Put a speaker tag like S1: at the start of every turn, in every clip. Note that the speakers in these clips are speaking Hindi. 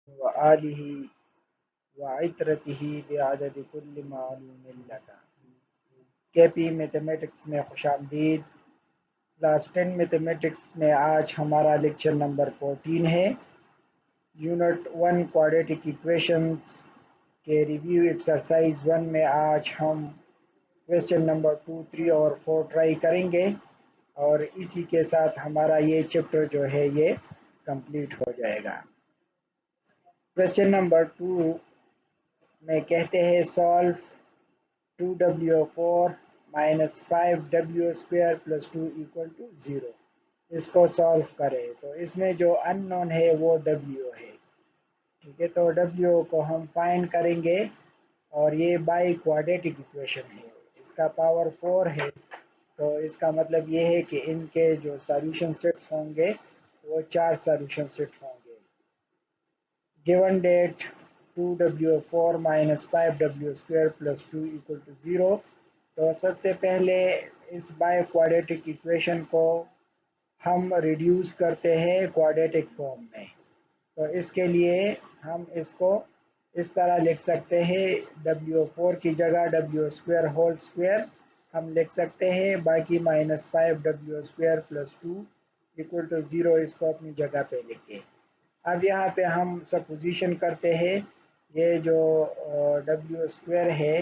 S1: व आलिही व इतरतिही बिअदद कुल्लि मालूमिन लका। केपी मैथमेटिक्स में खुशामदीद। क्लास 10 मैथमेटिक्स में आज हमारा लेक्चर नंबर 14 है। यूनिट 1 क्वाड्रेटिक इक्वेशंस के रिव्यू एक्सरसाइज 1 में आज हम क्वेश्चन नंबर 2, 3 और 4 ट्राई करेंगे और इसी के साथ हमारा ये चैप्टर जो है ये कंप्लीट हो जाएगा। क्वेश्चन नंबर 2 में कहते हैं solve 2w4 minus 5w² plus 2 equal to 0। इसको सॉल्व करें तो इसमें जो अननोन है वो w है। ठीक है, तो w को हम फाइंड करेंगे और ये बाई क्वाड्रेटिक इक्वेशन है, इसका पावर 4 है। तो इसका मतलब ये है कि इनके जो सॉल्यूशन सेट्स होंगे वो 4 सॉल्यूशन सेट होंगे। Given that 2w4 minus 5w² plus 2 equal to 0। तो सबसे पहले इस बाय क्वाड्रेटिक इक्वेशन को हम रिड्यूस करते हैं क्वाड्रेटिक फॉर्म में। तो इसके लिए हम इसको इस तरह लिख सकते हैं, w4 की जगह w² होल स्क्वायर हम लिख सकते हैं, बाकी minus 5w² plus 2 equal to 0 इसको अपनी जगह पे लिखे। अब यहाँ पे हम सपोजिशन करते हैं, ये जो w² है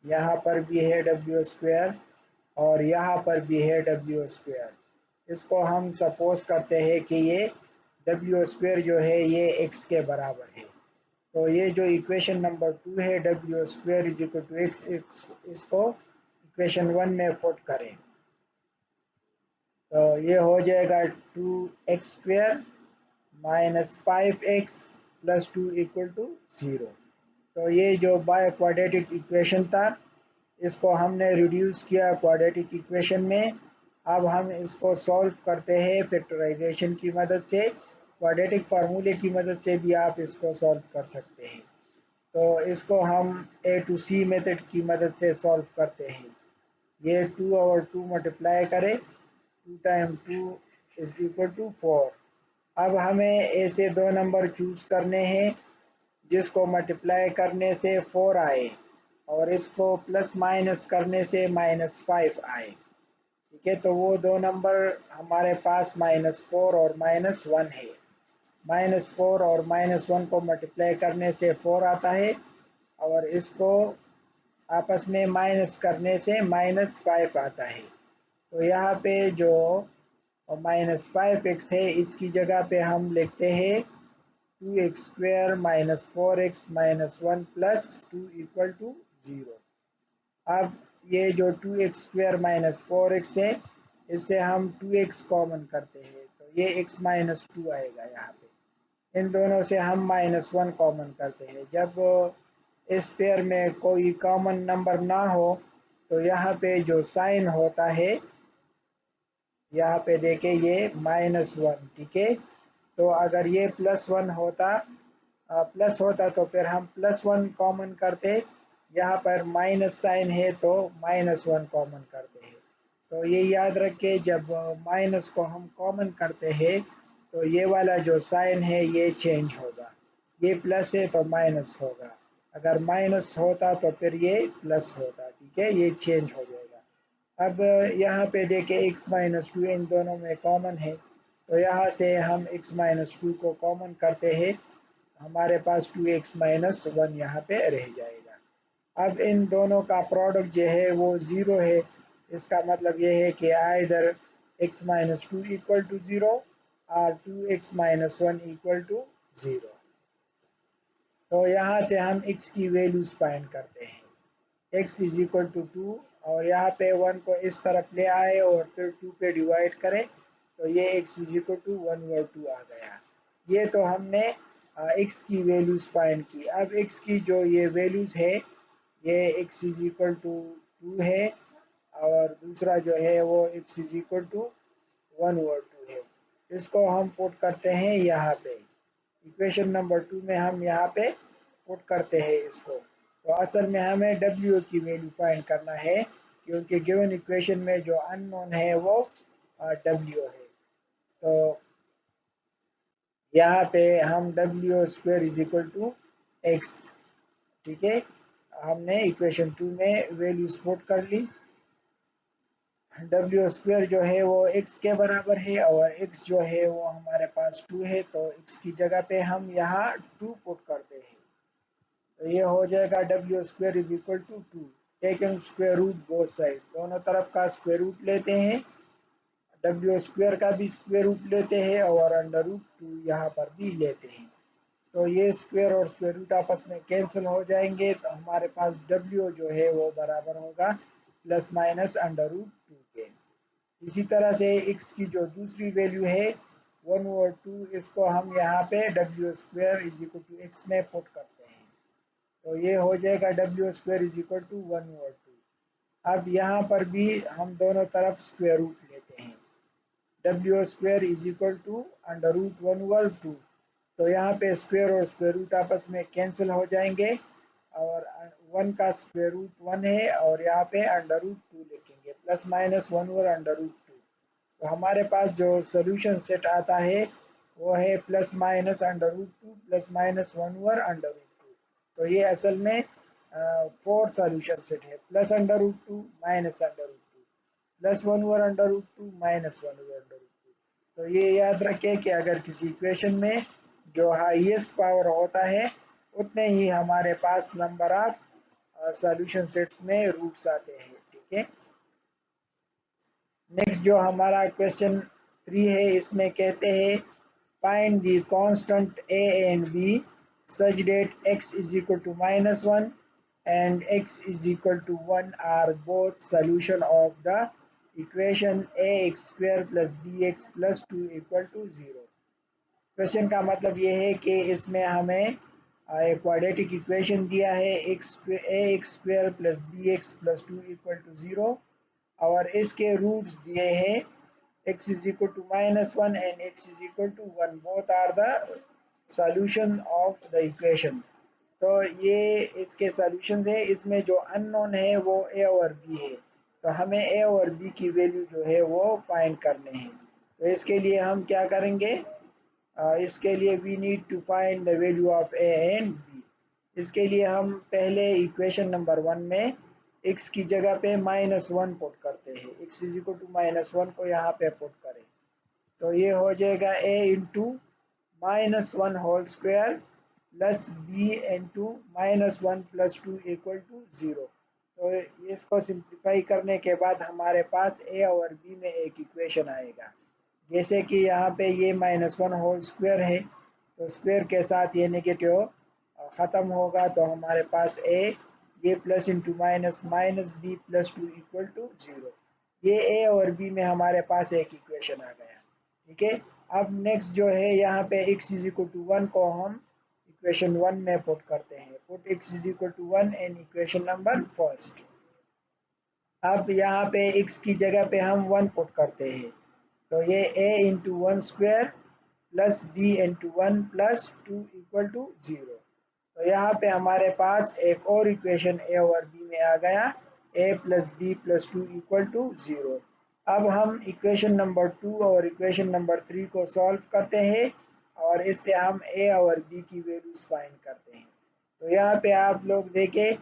S1: यहाँ पर भी है w² और यहाँ पर भी है w²। इसको हम सपोज करते हैं कि ये w² जो है ये x के बराबर है। तो ये जो इक्वेशन नंबर 2 है w² is equal to x, इसको इक्वेशन 1 में पुट करें तो ये हो जाएगा 2x² minus 5x plus 2 equal to 0। तो ये जो बाय क्वाड्रेटिक इक्वेशन था इसको हमने रिड्यूस किया क्वाड्रेटिक इक्वेशन में। अब हम इसको सॉल्व करते हैं फैक्टराइजेशन की मदद से, क्वाड्रेटिक फार्मूले की मदद से भी आप इसको सॉल्व कर सकते हैं। तो इसको हम ए टू सी मेथड की मदद से सॉल्व करते हैं। ये 2 और 2 मल्टीप्लाई करें, 2 टाइम 2 इज इक्वल टू 4। अब हमें ऐसे दो नंबर चूज करने हैं जिसको मल्टीप्लाई करने से 4 आए और इसको प्लस माइनस करने से -5 आए। ठीक है, तो वो दो नंबर हमारे पास -4 और -1 है। -4 और -1 को मल्टीप्लाई करने से 4 आता है और इसको आपस में माइनस करने से -5 आता है। तो यहाँ पे जो -5x है इसकी जगह पे हम लिखते हैं 2x² minus 4x minus 1 plus 2 equal to 0। अब ये जो 2x² माइनस 4x है इससे हम 2x कॉमन करते हैं तो ये x माइनस 2 आएगा। यहाँ पे इन दोनों से हम -1 कॉमन करते हैं। जब इस पेयर में कोई कॉमन नंबर ना हो तो यहाँ पे जो साइन होता है, यहाँ पे देखें ये -1। ठीक है, तो अगर ये +1 होता प्लस होता तो फिर हम +1 कॉमन करते, यहाँ पर माइनस साइन है तो -1 कॉमन करते हैं। तो ये याद रखें, जब माइनस को हम कॉमन करते हैं तो ये वाला जो साइन है ये चेंज होगा, ये प्लस है तो माइनस होगा, अगर माइनस होता तो फिर ये प्लस होता। ठीक है, ये चेंज हो जाएगा। अब यहाँ पे देखें x माइनस 2 इन दोनों में कॉमन है तो यहाँ से हम x माइनस 2 को कॉमन करते हैं, हमारे पास 2x माइनस 1 यहाँ पे रह जाएगा। अब इन दोनों का प्रोडक्ट जो है वो 0 है, इसका मतलब ये है कि either x minus 2 equal to 0 और 2x माइनस 1 इक्वल टू 0। तो यहाँ से हम x की वैल्यूज फाइंड करते हैं। x इज इक्वल टू 2 और यहाँ पे 1 को इस तरफ ले आए और फिर 2 पे डिवाइड करें तो ये x इज इक्वल टू 1/2 आ गया। ये तो हमने x की वैल्यूज फाइंड की। अब x की जो ये वैल्यूज है ये x इज इक्वल टू 2 है और दूसरा जो है वो x इज इक्वल टू 1/2 है। इसको हम पुट करते हैं यहाँ पे इक्वेशन नंबर 2 में, हम यहाँ पे पुट करते हैं इसको। तो असल में हमें w की वैल्यू फाइंड करना है क्योंकि गिवन इक्वेशन में जो अननोन है वो w है। तो यहाँ पे हम डब्ल्यू square is equal to x, ठीक है, हमने इक्वेशन 2 में वैल्यूज पुट कर ली। डब्ल्यू स्क्वायर जो है वो x के बराबर है और x जो है वो हमारे पास 2 है, तो x की जगह पे हम यहाँ 2 पुट करते हैं, तो ये हो जाएगा डब्ल्यू square is equal to 2, taking square root both side, दोनों तरफ का स्क्वायर रूट लेते हैं, डब्ल्यू स्क्वायर का भी स्क्वायर रूट लेते हैं और अंडर रूट 2 यहाँ पर भी लेते हैं, तो ये स्क्वायर और स्क्वायर रूट आपस में कैंसिल हो जाएंगे, तो हमारे पास डब्ल्यू जो है वो बराबर होगा प्लस माइनस अंडर रूट 2 के। इसी तरह से x की जो दूसरी वैल्यू है 1 और 2, इसको हम यहाँ पे डब्ल्यू square is equal to x में पुट करते हैं, तो ये हो जाएगा डब्ल्यू स्क्वायर इज इक्वल टू 1 और 2। अब यहाँ पर भी हम दोनों तरफ स्क्वायर रूट लेते हैं, डब्ल्यू square is equal to under root 1 और 2, तो यहाँ पे स्क्वायर और स्क्वायर रूट आपस में कैंसिल हो जाएंगे और 1 का स्क्वायर रूट 1 है और यहाँ पे अंडर रूट 2 लिखेंगे, प्लस माइनस 1 और अंडर रूट 2, तो हमारे पास जो सोल्यूशन सेट आता है वो है plus minus under root 2 plus minus 1 और अंडर रूट 2, तो ये असल में 4 सोल्यूशन सेट है, plus under root 2 minus under root 2 plus 1 over under root 2 minus 1 over under root 2। तो ये याद रखें कि अगर किसी इक्वेशन में जो हाईएस्ट पावर होता है उतने ही हमारे पास नंबर ऑफ सॉल्यूशन सेट्स में रूट्स आते हैं, ठीक है। नेक्स्ट जो हमारा क्वेश्चन 3 है, इसमें कहते हैं find the constant a and b such that x is equal to -1 and x is equal to 1 are both solution of the equation ax square plus bx plus 2 equal to 0। Question का मतलब ये है कि इसमें हमें एक क्वाड्रेटिक इक्वेशन दिया है x square plus b x plus 2 equal to 0 और इसके रूट्स दिए हैं x is equal to -1 and x is equal to 1, both are the solution of the equation। तो ये इसके सॉल्यूशन है, इसमें जो अननोन है वो a और b है, तो हमें a और b की वैल्यू जो है वो फाइंड करने हैं, तो इसके लिए हम क्या करेंगे, इसके लिए we need to find the value of a and b। इसके लिए हम पहले इक्वेशन नंबर 1 में x की जगह पे -1 पुट करते हैं, x इज इक्वल टू -1 को यहाँ पे पुट करें, तो ये हो जाएगा a into -1 whole square plus b into -1 plus 2 equal to 0। तो इसको सिंप्लीफाई करने के बाद हमारे पास a और b में एक इक्वेशन आएगा, जैसे कि यहाँ पे ये -1 होल स्क्वायर है, तो स्क्वायर के साथ ये नेगेटिव ख़त्म होगा, तो हमारे पास a ये plus into minus minus b plus 2 equal to 0। ये a और b में हमारे पास एक इक्वेशन आ गया, ठीक है। अब नेक्स्ट जो है यहाँ पे x इज इक्वल टू 1 को हम इक्वेशन 1 में पुट करते हैं, put x is equal to 1 in equation number first. अब यहाँ पे x की जगह पे हम 1 पुट करते हैं, तो ये a into 1 square plus b into 1 plus 2 equal to 0। तो यहाँ पे हमारे पास एक और इक्वेशन a और b में आ गया, a plus b plus 2 equal to 0। अब हम इक्वेशन नंबर 2 और इक्वेशन नंबर 3 को सॉल्व करते हैं और इससे हम a और b की वैल्यूज फाइंड करते हैं। तो यहाँ पे आप लोग देखें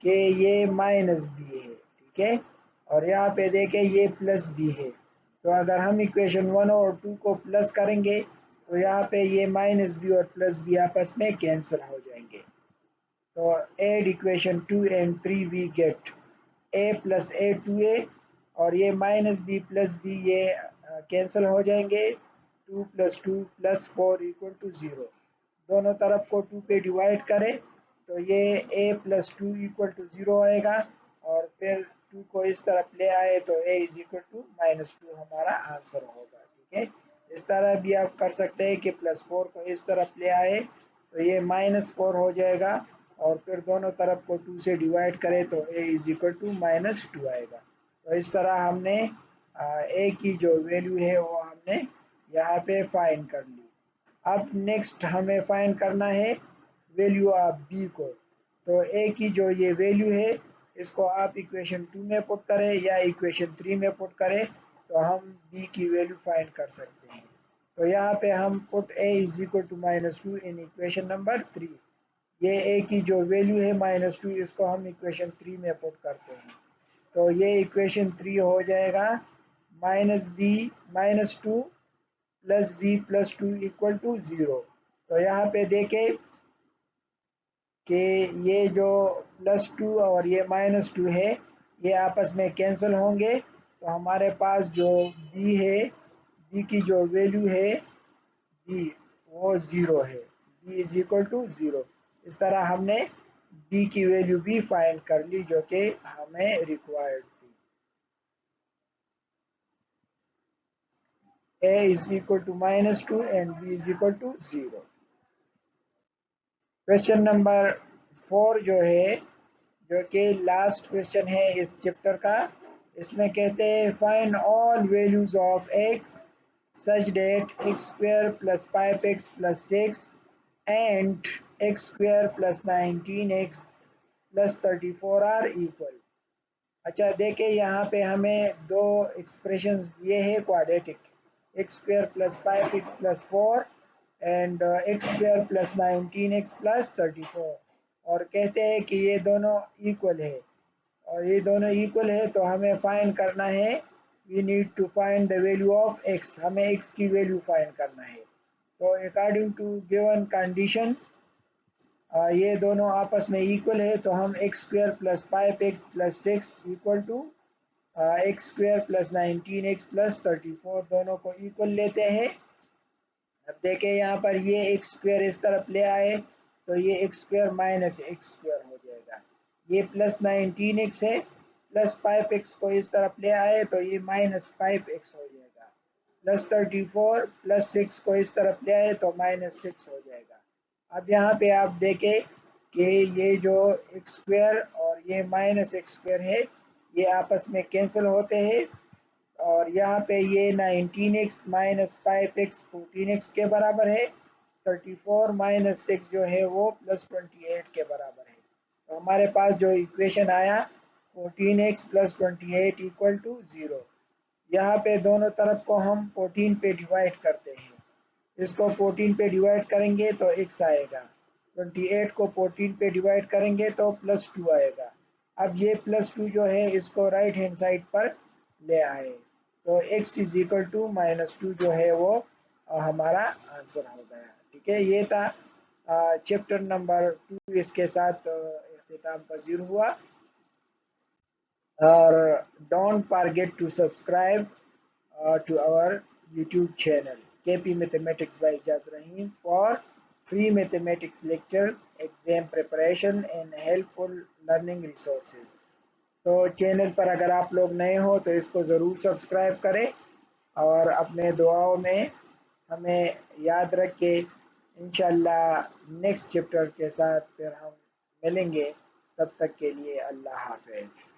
S1: कि ये माइनस b है, ठीक है, और यहाँ पे देखें ये प्लस b है, तो अगर हम इक्वेशन 1 और 2 को प्लस करेंगे तो यहाँ पे ये माइनस बी और प्लस बी आपस में कैंसिल हो जाएंगे, तो add equation 2 and 3 we get a plus a 2a और ये माइनस बी प्लस बी ये कैंसिल हो जाएंगे, 2 प्लस 2 प्लस 4 इक्वल टू 0। दोनों तरफ को 2 पे डिवाइड करें तो ये a प्लस 2 इक्वल टू 0 आएगा और फिर 2 को इस तरफ ले आए तो a इज इक्वल टू -2 हमारा आंसर होगा, ठीक है। इस तरह भी आप कर सकते हैं कि +4 को इस तरफ ले आए तो ये -4 हो जाएगा और फिर दोनों तरफ को 2 से डिवाइड करें तो a इज इक्वल टू -2 आएगा। तो इस तरह हमने a की जो वैल्यू है वो हमने यहाँ पे फाइंड कर ली। अब नेक्स्ट हमें फाइंड करना है वैल्यू ऑफ b को, तो a की जो ये वैल्यू है इसको आप इक्वेशन 2 में पुट करें या इक्वेशन 3 में पुट करें तो हम b की वैल्यू फाइंड कर सकते हैं। तो यहाँ पे हम put a is equal to -2 in equation number 3। ये a की जो वैल्यू है -2, इसको हम इक्वेशन 3 में पुट करते हैं। तो ये इक्वेशन 3 हो जाएगा -2 plus b plus 2 equal to 0। तो यहाँ पे देखें कि ये जो +2 और ये -2 है, ये आपस में कैंसिल होंगे। तो हमारे पास जो b है, b की जो वैल्यू है b वो 0 है, b इज इक्वल टू 0। इस तरह हमने b की वैल्यू भी फाइंड कर ली जो कि हमें रिक्वायर्ड थी। a is equal to -2 and b is equal to 0। Question number 4 जो है, जो कि लास्ट क्वेश्चन है इस चैप्टर का, इसमें कहते हैं find all values of x such that x square plus 5x plus 6 and x square plus 19x plus 34 are equal. अच्छा देखिए, यहाँ पे हमें दो एक्सप्रेशंस दिए हैं quadratic, x square plus 5x plus 4 and x square plus 19x plus 34, और कहते हैं कि ये दोनों इक्वल है। और ये दोनों इक्वल है तो हमें फाइंड करना है, we need to find the value of x, हमें x की वैल्यू फाइंड करना है। तो अकॉर्डिंग टू गिवन कंडीशन ये दोनों आपस में इक्वल है, तो हम x square plus 5x plus 6 equal to x square plus 19x plus 34 दोनों को इक्वल लेते हैं। अब देखें यहाँ पर ये एक्स स्क्वायर इस तरफ ले आए तो ये x square minus x square हो जाएगा। ये प्लस 19x है, प्लस 5x को इस तरफ ले आए तो ये माइनस 5x हो जाएगा। प्लस 34 प्लस 6 को इस तरफ ले आए तो -6 हो जाएगा। अब यहाँ पे आप देखें कि ये जो एक्स स्क्वायर और ये माइनस एक्स स्क्वायर है, ये आपस में कैंसिल होते हैं। और यहाँ पे ये 19x माइनस 5x 14x के बराबर है। 34 माइनस 6 जो है वो प्लस 28 के बराबर है। तो हमारे पास जो इक्वेशन आया 14x प्लस 28 इक्वल टू 0। यहाँ पे दोनों तरफ को हम 14 पे डिवाइड करते हैं। इसको 14 पे डिवाइड करेंगे तो x आएगा, 28 को 14 पे डिवाइड करेंगे तो +2 आएगा। अब ये +2 जो है इसको राइट हैंड साइड पर ले आए तो x इज इक्वल टू -2 जो है वो हमारा आंसर हो गया। ठीक है, ये था चैप्टर नंबर 2, इसके साथ इख्तिताम पजीर हुआ। और don't forget to subscribe to our YouTube channel KP Mathematics by Ijaz Rahim for free mathematics lectures, exam preparation and helpful learning resources। तो चैनल पर अगर आप लोग नए हो तो इसको ज़रूर सब्सक्राइब करें और अपने दुआओं में हमें याद रखें। इंशाल्लाह नेक्स्ट चैप्टर के साथ फिर हम मिलेंगे, तब तक के लिए अल्लाह हाफ़िज़।